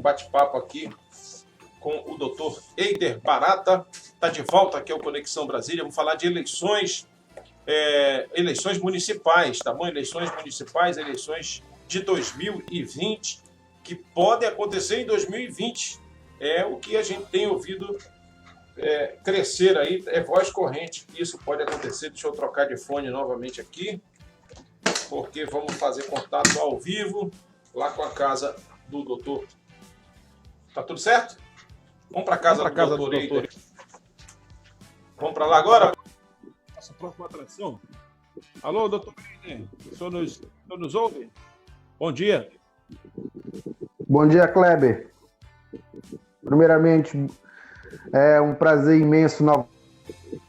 bate-papo aqui com o doutor Eider Barata. Está de volta aqui ao Conexão Brasília. Vamos falar de eleições municipais, tá bom? Eleições municipais, eleições de 2020, que podem acontecer em 2020. É o que a gente tem ouvido crescer aí, é voz corrente que isso pode acontecer. Deixa eu trocar de fone novamente aqui, porque vamos fazer contato ao vivo lá com a casa do doutor. Tá tudo certo? Vamos para casa do doutor Eider. Vamos para lá agora? Nossa próxima atração. Alô, doutor Eider, o senhor nos ouve? Bom dia. Bom dia, Kleber. Primeiramente, é um prazer imenso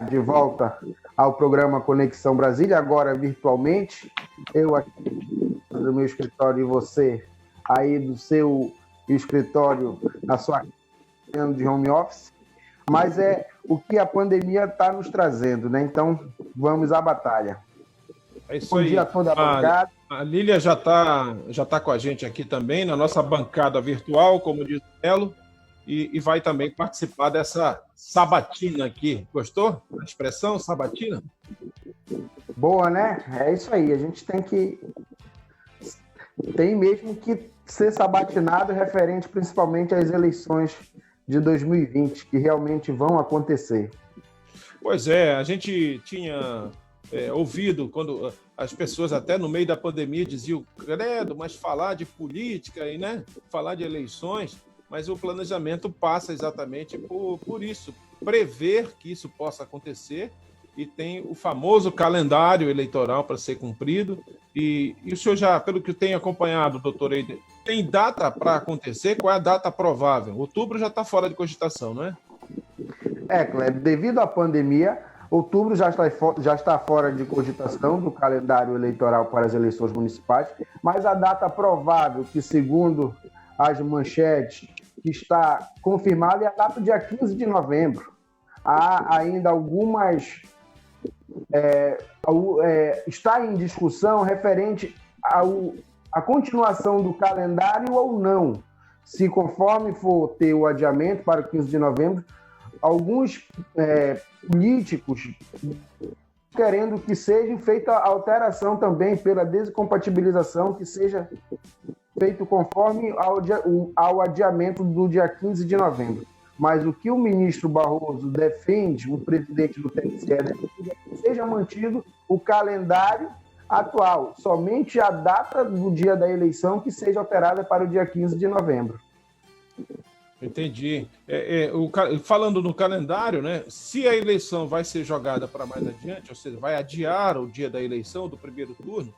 de volta ao programa Conexão Brasília, agora virtualmente. Eu aqui do meu escritório e você aí do seu escritório, na sua casa de home office. Mas é o que a pandemia está nos trazendo, né? Então, vamos à batalha. É isso Bom aí. dia a toda a bancada. A Lília já tá com a gente aqui também, na nossa bancada virtual, como diz o Melo, e vai também participar dessa sabatina aqui. Gostou da expressão sabatina? Boa, né? É isso aí. A gente tem mesmo que ser sabatinado referente principalmente às eleições de 2020, que realmente vão acontecer. Pois é, a gente tinha ouvido quando as pessoas até no meio da pandemia diziam, credo, mas falar de política e, né, falar de eleições, mas o planejamento passa exatamente por isso, prever que isso possa acontecer, e tem o famoso calendário eleitoral para ser cumprido, e o senhor já, pelo que tem acompanhado, doutor Eider, tem data para acontecer? Qual é a data provável? Outubro já está fora de cogitação, não é? Kleber, devido à pandemia, outubro já está fora de cogitação do calendário eleitoral para as eleições municipais, mas a data provável, que segundo as manchetes, que está confirmada, é a data do dia 15 de novembro. Há ainda algumas... está em discussão referente à continuação do calendário ou não. Se conforme for ter o adiamento para o 15 de novembro, alguns políticos querendo que seja feita a alteração também pela descompatibilização, que seja feito conforme ao adiamento do dia 15 de novembro. Mas o que o ministro Barroso defende, o presidente do TSE defende, é que seja mantido o calendário atual, somente a data do dia da eleição que seja alterada para o dia 15 de novembro. Entendi. Falando no calendário, né? Se a eleição vai ser jogada para mais adiante, ou seja, vai adiar o dia da eleição do primeiro turno,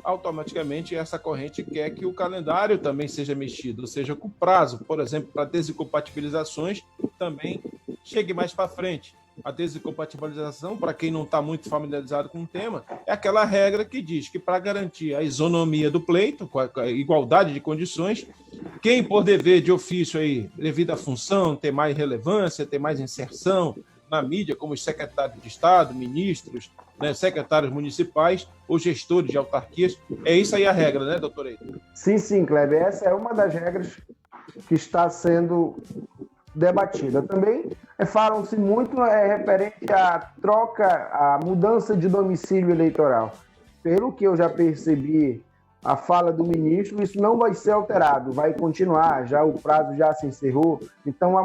automaticamente essa corrente quer que o calendário também seja mexido, ou seja, que o prazo, por exemplo, para desincompatibilizações também chegue mais para frente. A desincompatibilização, para quem não está muito familiarizado com o tema, é aquela regra que diz que para garantir a isonomia do pleito, com a igualdade de condições, quem por dever de ofício aí, devido à função, ter mais relevância, ter mais inserção na mídia, como os secretários de Estado, ministros, né, secretários municipais ou gestores de autarquias. É isso aí a regra, né, doutor Eider? Sim, Kleber. Essa é uma das regras que está sendo debatida. Também falam-se muito referente à troca, à mudança de domicílio eleitoral. Pelo que eu já percebi, a fala do ministro, isso não vai ser alterado, vai continuar, já o prazo já se encerrou. Então,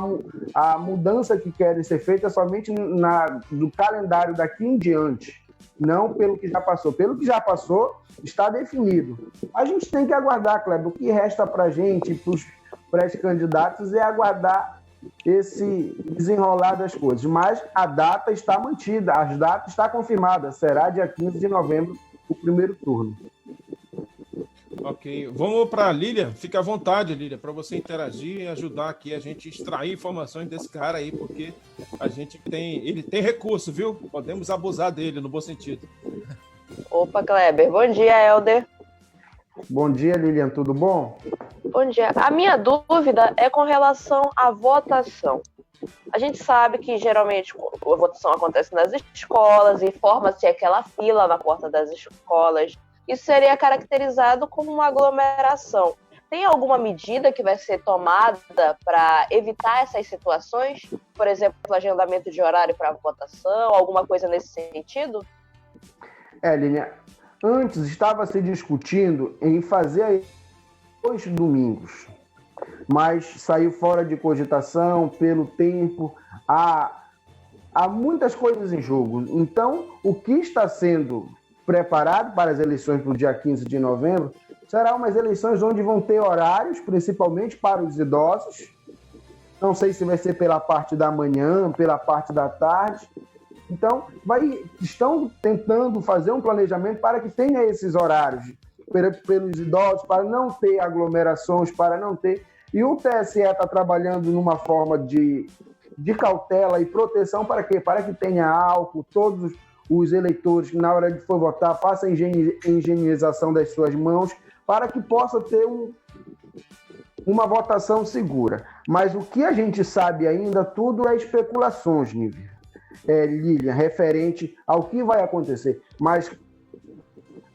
a mudança que querem ser feita é somente do calendário daqui em diante, não pelo que já passou. Pelo que já passou, está definido. A gente tem que aguardar, Kleber. O que resta para a gente, para os pré-candidatos, é aguardar esse desenrolar das coisas. Mas a data está mantida, a data está confirmada, será dia 15 de novembro o primeiro turno. Ok, vamos para a Lília. Fique à vontade, Lília, para você interagir e ajudar aqui a gente extrair informações desse cara aí, porque ele tem recurso, viu? Podemos abusar dele, no bom sentido. Opa, Kleber. Bom dia, Helder. Bom dia, Lilian. Tudo bom? Bom dia. A minha dúvida é com relação à votação. A gente sabe que, geralmente, a votação acontece nas escolas e forma-se aquela fila na porta das escolas. Isso seria caracterizado como uma aglomeração. Tem alguma medida que vai ser tomada para evitar essas situações? Por exemplo, agendamento de horário para votação, alguma coisa nesse sentido? Línia, antes estava se discutindo em fazer 2 domingos, mas saiu fora de cogitação pelo tempo. Há muitas coisas em jogo. Então, o que está sendo preparado para as eleições para o dia 15 de novembro será umas eleições onde vão ter horários, principalmente para os idosos. Não sei se vai ser pela parte da manhã, pela parte da tarde. Então, estão tentando fazer um planejamento para que tenha esses horários pelos idosos, para não ter aglomerações, para não ter... E o TSE está trabalhando numa forma de cautela e proteção para quê? Para que tenha álcool, todos os eleitores que na hora de for votar façam a higienização das suas mãos, para que possa ter uma votação segura. Mas o que a gente sabe ainda, tudo é especulações, Lilian, referente ao que vai acontecer. Mas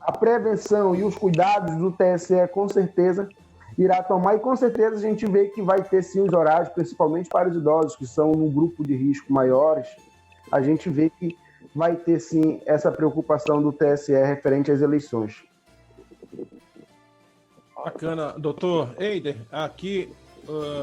a prevenção e os cuidados do TSE, com certeza, irá tomar, e com certeza a gente vê que vai ter sim os horários, principalmente para os idosos que são no grupo de risco maiores. A gente vê que vai ter sim essa preocupação do TSE referente às eleições. Bacana, doutor Eider, aqui,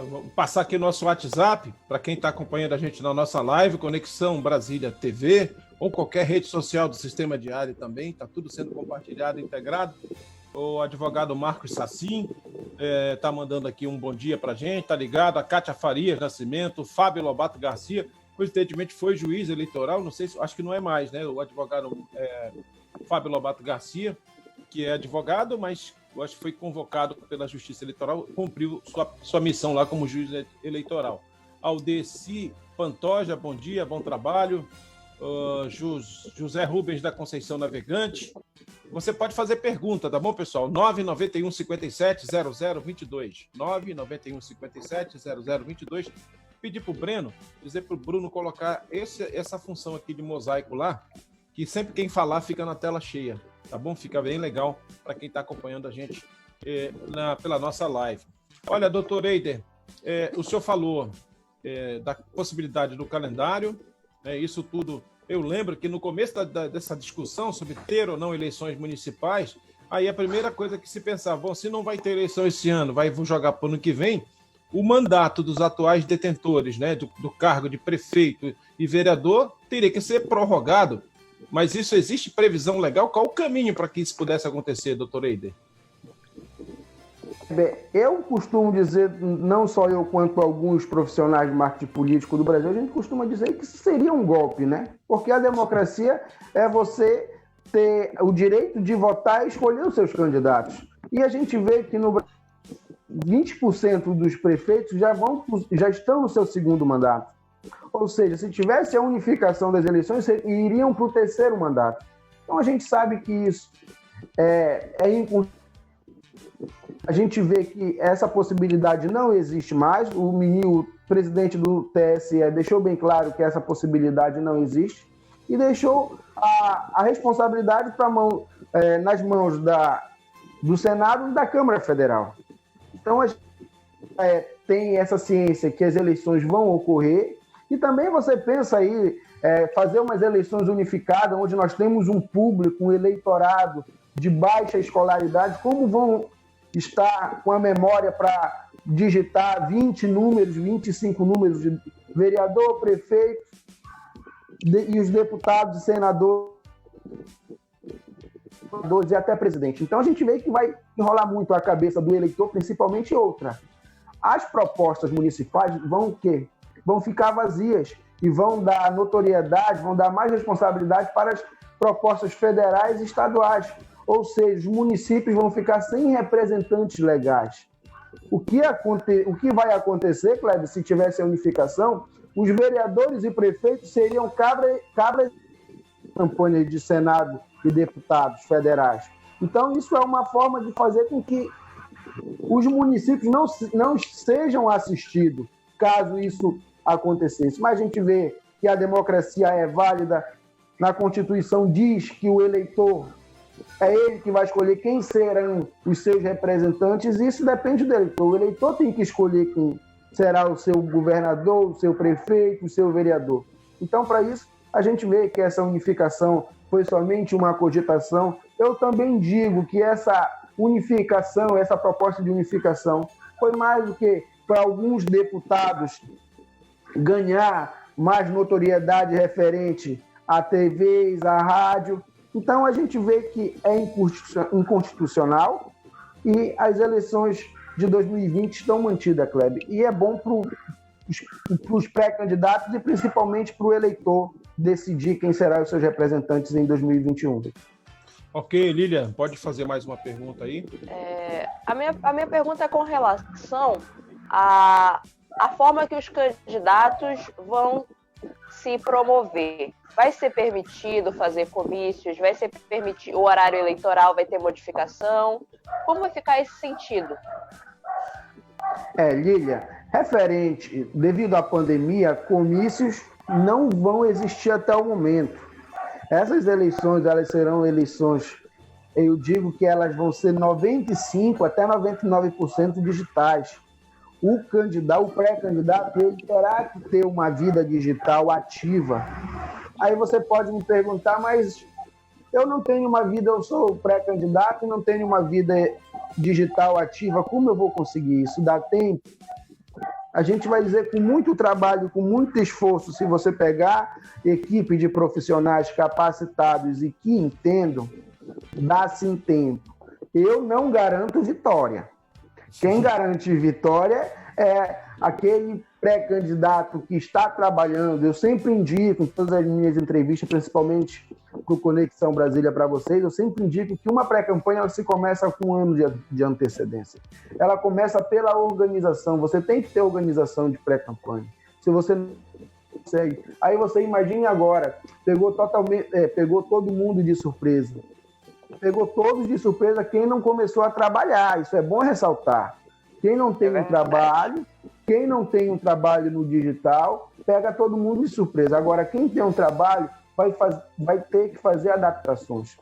vou passar aqui nosso WhatsApp, para quem está acompanhando a gente na nossa live, Conexão Brasília TV, ou qualquer rede social do Sistema Diário também, está tudo sendo compartilhado, integrado. O advogado Marcos Sassim está mandando aqui um bom dia para a gente, está ligado, a Cátia Farias Nascimento, o Fábio Lobato Garcia, coincidentemente foi juiz eleitoral, não sei, acho que não é mais, né? O advogado Fábio Lobato Garcia, que é advogado, mas eu acho que foi convocado pela Justiça Eleitoral, cumpriu sua missão lá como juiz eleitoral. Aldeci Pantoja, bom dia, bom trabalho. José Rubens da Conceição Navegante. Você pode fazer pergunta, tá bom, pessoal? 991 57 0022. 991 57 0022. Pedir para o Breno, dizer para o Bruno colocar essa função aqui de mosaico lá, que sempre quem falar fica na tela cheia, tá bom? Fica bem legal para quem está acompanhando a gente pela nossa live. Olha, doutor Eider, o senhor falou da possibilidade do calendário, isso tudo. Eu lembro que no começo dessa discussão sobre ter ou não eleições municipais, aí a primeira coisa que se pensava, bom, se não vai ter eleição esse ano, vou jogar para o ano que vem, o mandato dos atuais detentores, né, do cargo de prefeito e vereador teria que ser prorrogado. Mas isso existe previsão legal? Qual o caminho para que isso pudesse acontecer, doutor Eider? Eu costumo dizer, não só eu quanto alguns profissionais de marketing político do Brasil, a gente costuma dizer que isso seria um golpe, né? Porque a democracia é você ter o direito de votar e escolher os seus candidatos. E a gente vê que no Brasil 20% dos prefeitos já estão no seu segundo mandato. Ou seja, se tivesse a unificação das eleições, iriam para o terceiro mandato. Então a gente sabe que isso é inconstitucional. A gente vê que essa possibilidade não existe mais. O presidente do TSE deixou bem claro que essa possibilidade não existe e deixou a responsabilidade nas mãos do Senado e da Câmara Federal. Então, a gente tem essa ciência que as eleições vão ocorrer e também você pensa aí fazer umas eleições unificadas, onde nós temos um público, um eleitorado de baixa escolaridade, como vão estar com a memória para digitar 20 números, 25 números de vereador, prefeito e os deputados e senadores e até presidente. Então a gente vê que vai enrolar muito a cabeça do eleitor, principalmente outra. As propostas municipais vão ficar vazias e vão dar notoriedade, vão dar mais responsabilidade para as propostas federais e estaduais. Ou seja, os municípios vão ficar sem representantes legais. O que vai acontecer, Kleber, se tivesse a unificação, os vereadores e prefeitos seriam cabras campanha de Senado e deputados federais. Então, isso é uma forma de fazer com que os municípios não sejam assistidos, caso isso acontecesse. Mas a gente vê que a democracia é válida, na Constituição diz que o eleitor É ele que vai escolher quem serão os seus representantes, e isso depende do eleitor. O eleitor tem que escolher quem será o seu governador, o seu prefeito, o seu vereador. Então, para isso, a gente vê que essa unificação foi somente uma cogitação. Eu também digo que essa unificação, essa proposta de unificação, foi mais do que para alguns deputados ganhar mais notoriedade referente a TVs, a rádio. Então, a gente vê que é inconstitucional e as eleições de 2020 estão mantidas, Kleber. E é bom para os pré-candidatos e principalmente para o eleitor decidir quem será os seus representantes em 2021. Ok, Lilian, pode fazer mais uma pergunta aí? A minha pergunta é com relação à forma que os candidatos vão se promover. Vai ser permitido fazer comícios? Vai ser permitido, o horário eleitoral vai ter modificação? Como vai ficar esse sentido? Lilian, devido à pandemia, comícios não vão existir até o momento. Essas eleições, elas serão eleições, eu digo que elas vão ser 95% até 99% digitais. O pré-candidato, ele terá que ter uma vida digital ativa. Aí você pode me perguntar, mas eu não tenho uma vida, eu sou pré-candidato e não tenho uma vida digital ativa, como eu vou conseguir isso? Dá tempo? A gente vai dizer com muito trabalho, com muito esforço, se você pegar equipe de profissionais capacitados e que entendam, dá sim tempo. Eu não garanto vitória. Quem garante vitória é aquele pré-candidato que está trabalhando. Eu sempre indico, em todas as minhas entrevistas, principalmente para o Conexão Brasília para vocês, eu sempre indico que uma pré-campanha ela se começa com um ano de antecedência. Ela começa pela organização. Você tem que ter organização de pré-campanha. Se você não consegue, aí você imagine agora, pegou todo mundo de surpresa. Pegou todos de surpresa quem não começou a trabalhar. Isso é bom ressaltar. Quem não tem quem não tem um trabalho no digital, pega todo mundo de surpresa. Agora, quem tem um trabalho vai ter que fazer adaptações.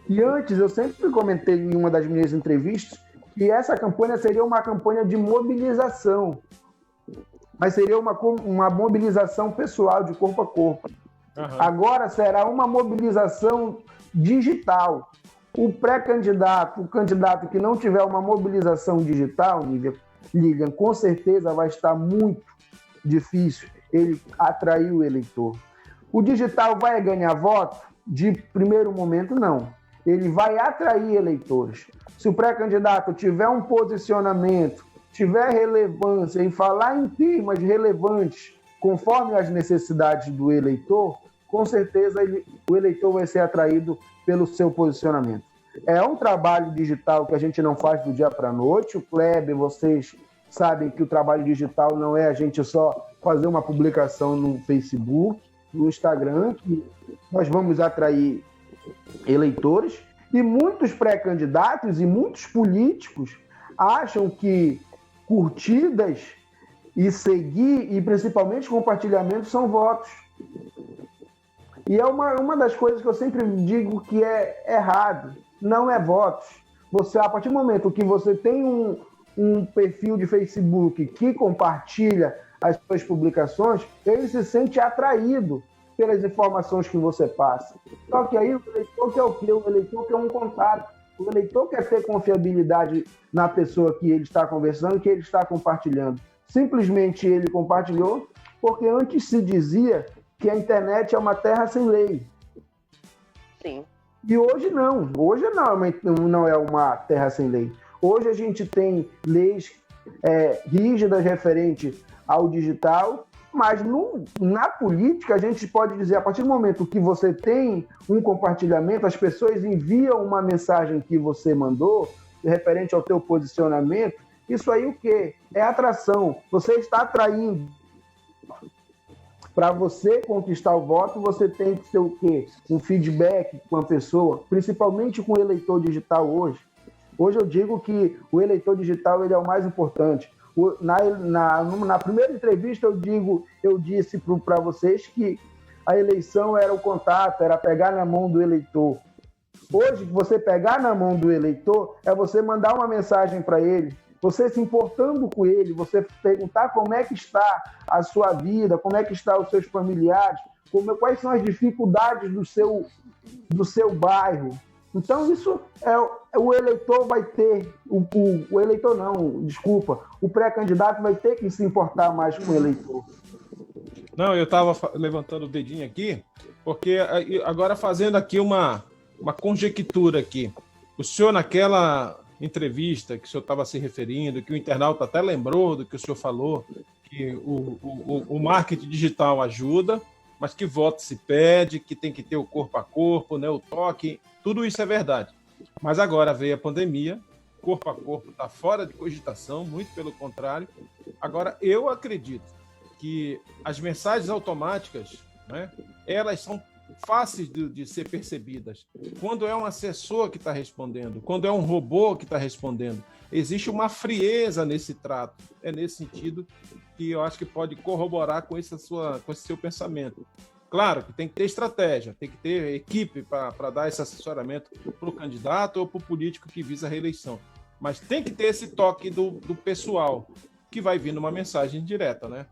E antes, eu sempre comentei em uma das minhas entrevistas que essa campanha seria uma campanha de mobilização, mas seria uma mobilização pessoal, de corpo a corpo. Uhum. Agora será uma mobilização digital. O pré-candidato, o candidato que não tiver uma mobilização digital, Lilian, com certeza vai estar muito difícil ele atrair o eleitor. O digital vai ganhar voto? De primeiro momento, não. Ele vai atrair eleitores. Se o pré-candidato tiver um posicionamento, tiver relevância em falar em temas relevantes, conforme as necessidades do eleitor, com certeza o eleitor vai ser atraído pelo seu posicionamento. É um trabalho digital que a gente não faz do dia para a noite. O Kleber, vocês sabem que o trabalho digital não é a gente só fazer uma publicação no Facebook, no Instagram, que nós vamos atrair eleitores. E muitos pré-candidatos e muitos políticos acham que curtidas e seguir, e principalmente compartilhamento, são votos. E é uma das coisas que eu sempre digo que é errado. Não é votos. Você, a partir do momento que você tem um perfil de Facebook que compartilha as suas publicações, ele se sente atraído pelas informações que você passa. Só que aí o eleitor quer o quê? O eleitor quer um contato. O eleitor quer ter confiabilidade na pessoa que ele está conversando, que ele está compartilhando. Simplesmente ele compartilhou porque antes se dizia que a internet é uma terra sem lei. Sim. E hoje não. Hoje não é uma terra sem lei. Hoje a gente tem leis rígidas referentes ao digital, mas na política a gente pode dizer, a partir do momento que você tem um compartilhamento, as pessoas enviam uma mensagem que você mandou, referente ao teu posicionamento, isso aí o quê? É atração. Você está atraindo. Para você conquistar o voto, você tem que ter o quê? Um feedback com a pessoa, principalmente com o eleitor digital hoje. Hoje eu digo que o eleitor digital ele é o mais importante. Na primeira entrevista eu disse para vocês que a eleição era o contato, era pegar na mão do eleitor. Hoje, você pegar na mão do eleitor é você mandar uma mensagem para ele, você se importando com ele, você perguntar como é que está a sua vida, como é que estão os seus familiares, quais são as dificuldades do seu bairro. Então, isso o eleitor vai ter, o eleitor não, desculpa, o pré-candidato vai ter que se importar mais com o eleitor. Não, eu estava levantando o dedinho aqui, porque agora fazendo aqui uma conjectura aqui. O senhor, naquela entrevista que o senhor estava se referindo, que o internauta até lembrou do que o senhor falou, que o marketing digital ajuda, mas que voto se pede, que tem que ter o corpo a corpo, né, o toque, tudo isso é verdade. Mas agora veio a pandemia, corpo a corpo está fora de cogitação, muito pelo contrário. Agora, eu acredito que as mensagens automáticas, né, elas são fáceis de ser percebidas. Quando é um assessor que está respondendo, quando é um robô que está respondendo, existe uma frieza nesse trato. É nesse sentido que eu acho que pode corroborar com esse seu pensamento. Claro que tem que ter estratégia, tem que ter equipe para dar esse assessoramento para o candidato ou para o político que visa a reeleição. Mas tem que ter esse toque do pessoal, que vai vir numa mensagem direta, né?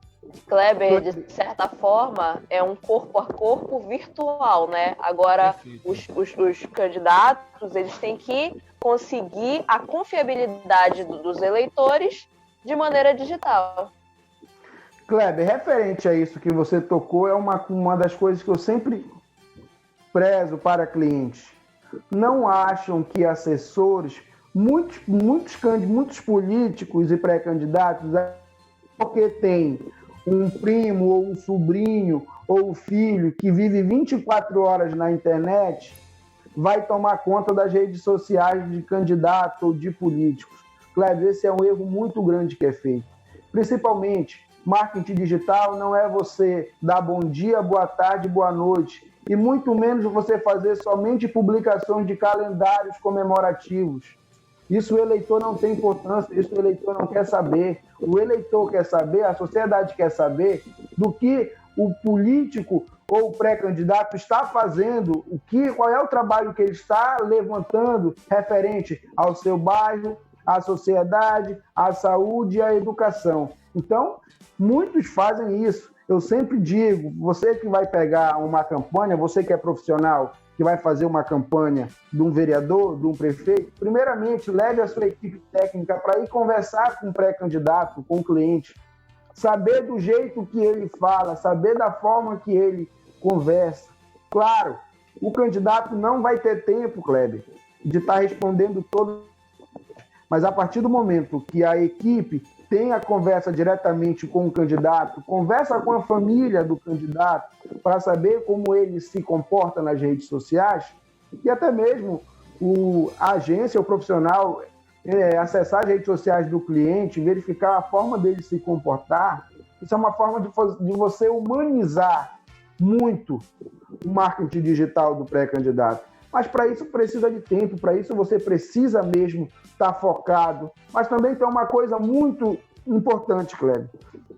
Kleber, de certa forma, é um corpo a corpo virtual, né? Agora, os candidatos, eles têm que conseguir a confiabilidade dos eleitores de maneira digital. Kleber, referente a isso que você tocou, é uma das coisas que eu sempre prezo para clientes. Não acham que assessores, muitos políticos e pré-candidatos, porque tem um primo ou um sobrinho ou um filho que vive 24 horas na internet, vai tomar conta das redes sociais de candidato ou de políticos. Kleber, esse é um erro muito grande que é feito. Principalmente, marketing digital não é você dar bom dia, boa tarde, boa noite, e muito menos você fazer somente publicações de calendários comemorativos. Isso o eleitor não tem importância, isso o eleitor não quer saber. O eleitor quer saber, a sociedade quer saber do que o político ou o pré-candidato está fazendo, qual é o trabalho que ele está levantando referente ao seu bairro, à sociedade, à saúde e à educação. Então, muitos fazem isso. Eu sempre digo, você que vai pegar uma campanha, você que é profissional, que vai fazer uma campanha de um vereador, de um prefeito, primeiramente, leve a sua equipe técnica para ir conversar com o pré-candidato, com o cliente, saber do jeito que ele fala, saber da forma que ele conversa. Claro, o candidato não vai ter tempo, Kleber, de estar respondendo todo, mas a partir do momento que a equipe tem a conversa diretamente com o candidato, conversa com a família do candidato para saber como ele se comporta nas redes sociais e até mesmo a agência, o profissional, acessar as redes sociais do cliente, verificar a forma dele se comportar. Isso é uma forma de você humanizar muito o marketing digital do pré-candidato. Mas para isso precisa de tempo, para isso você precisa mesmo estar focado. Mas também tem uma coisa muito importante, Kleber.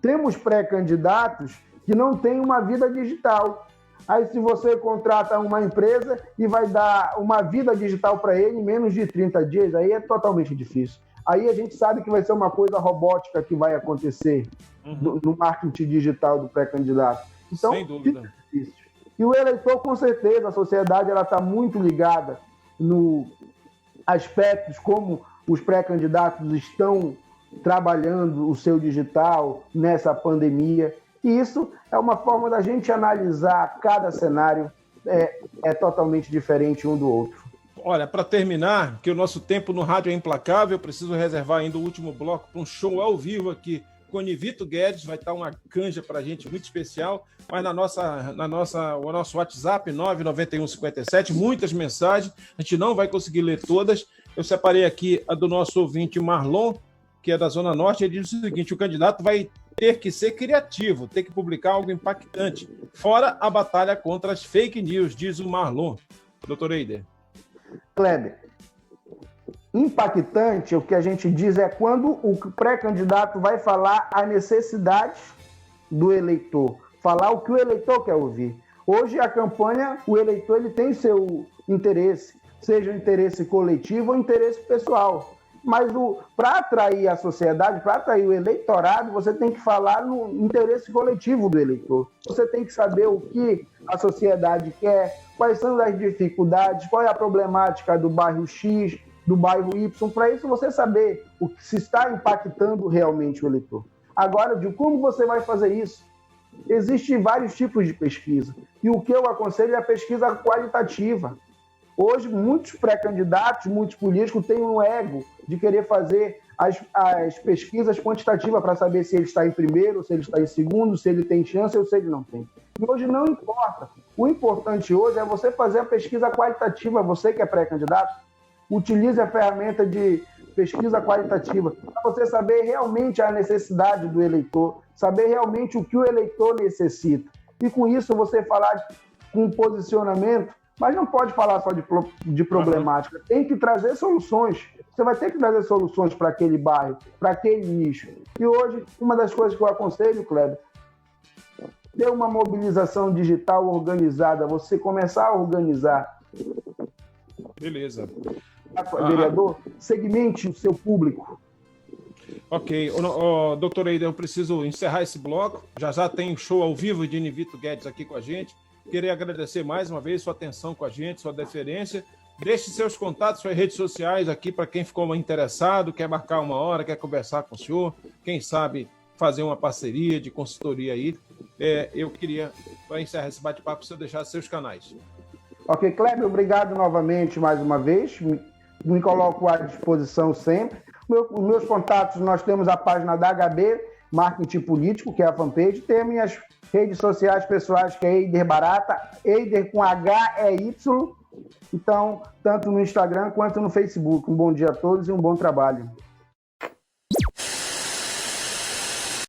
Temos pré-candidatos que não têm uma vida digital. Aí se você contrata uma empresa e vai dar uma vida digital para ele em menos de 30 dias, aí é totalmente difícil. Aí a gente sabe que vai ser uma coisa robótica que vai acontecer no marketing digital do pré-candidato. Então, sem dúvida. É difícil. E o eleitor, com certeza, a sociedade está muito ligada no aspectos como os pré-candidatos estão trabalhando o seu digital nessa pandemia. E isso é uma forma da gente analisar cada cenário, é totalmente diferente um do outro. Olha, para terminar, que o nosso tempo no rádio é implacável, eu preciso reservar ainda o último bloco para um show ao vivo aqui com o Nivito Guedes, vai estar uma canja para a gente muito especial, mas o nosso WhatsApp, 99157, muitas mensagens, a gente não vai conseguir ler todas. Eu separei aqui a do nosso ouvinte Marlon, que é da Zona Norte, ele diz o seguinte: o candidato vai ter que ser criativo, ter que publicar algo impactante, fora a batalha contra as fake news, diz o Marlon. Doutor Eider. Kleber, impactante, o que a gente diz é quando o pré-candidato vai falar a necessidade do eleitor, falar o que o eleitor quer ouvir. Hoje a campanha, o eleitor ele tem seu interesse. seja interesse coletivo ou interesse pessoal. Mas para atrair a sociedade, para atrair o eleitorado, você tem que falar no interesse coletivo do eleitor. Você tem que saber o que a sociedade quer, quais são as dificuldades, qual é a problemática do bairro X, do bairro Y. Para isso, você saber o que se está impactando realmente o eleitor. Agora, de como você vai fazer isso? Existem vários tipos de pesquisa. E o que eu aconselho é a pesquisa qualitativa. Hoje, muitos pré-candidatos, muitos políticos têm um ego de querer fazer as pesquisas quantitativas para saber se ele está em primeiro, se ele está em segundo, se ele tem chance ou se ele não tem. E hoje não importa. O importante hoje é você fazer a pesquisa qualitativa. Você que é pré-candidato, utilize a ferramenta de pesquisa qualitativa para você saber realmente a necessidade do eleitor, saber realmente o que o eleitor necessita. E com isso você falar com posicionamento, mas não pode falar só de problemática, tem que trazer soluções. Você vai ter que trazer soluções para aquele bairro, para aquele nicho. E hoje, uma das coisas que eu aconselho, Kleber, ter uma mobilização digital organizada, você começar a organizar. Beleza. Vereador, segmente o seu público. Ok. Doutor Eider, eu preciso encerrar esse bloco. Já tem o show ao vivo de Nivito Guedes aqui com a gente. Queria agradecer mais uma vez sua atenção com a gente, sua deferência. Deixe seus contatos, suas redes sociais aqui para quem ficou interessado, quer marcar uma hora, quer conversar com o senhor, quem sabe fazer uma parceria de consultoria aí. Eu queria, para encerrar esse bate-papo, você deixar seus canais. Ok, Kleber, obrigado novamente mais uma vez. Me coloco à disposição sempre. Os meus contatos, nós temos a página da HB, Marketing Político, que é a fanpage. Tem minhas redes sociais pessoais, que é Eider Barata, Eider com H-E-Y. Então, tanto no Instagram quanto no Facebook. Um bom dia a todos e um bom trabalho.